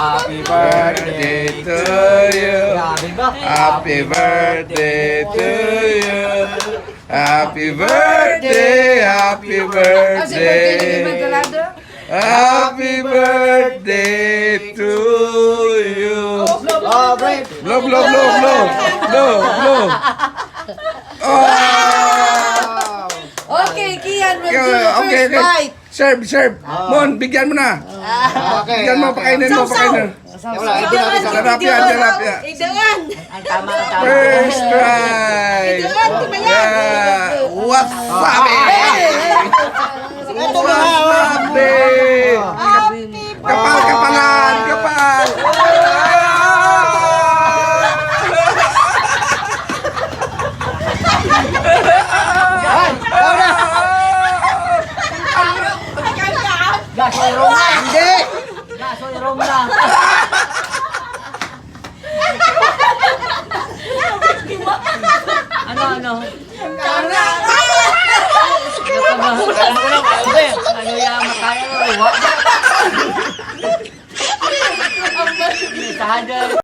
Happy birthday to you. Happy birthday to you. Happy birthday, happy birthday. Happy birthday to you. Oh, brave. Blow, blow, blow, blow. Blow, blow. Oh! Okay, Kian, we'll do the Okay, first bite. Serve, serve. Mon, bigyan mo na. Okay. Bigyan mo, pakainin mo, pakainin. Wala, ito na isa. Sarap yan, sarap yan. Idangan. First try. Yeah. Wasabi. Wasabi. Kapal, kapalan, kapal. Hindi. Ano? Ano yaman tayo? Sahaja.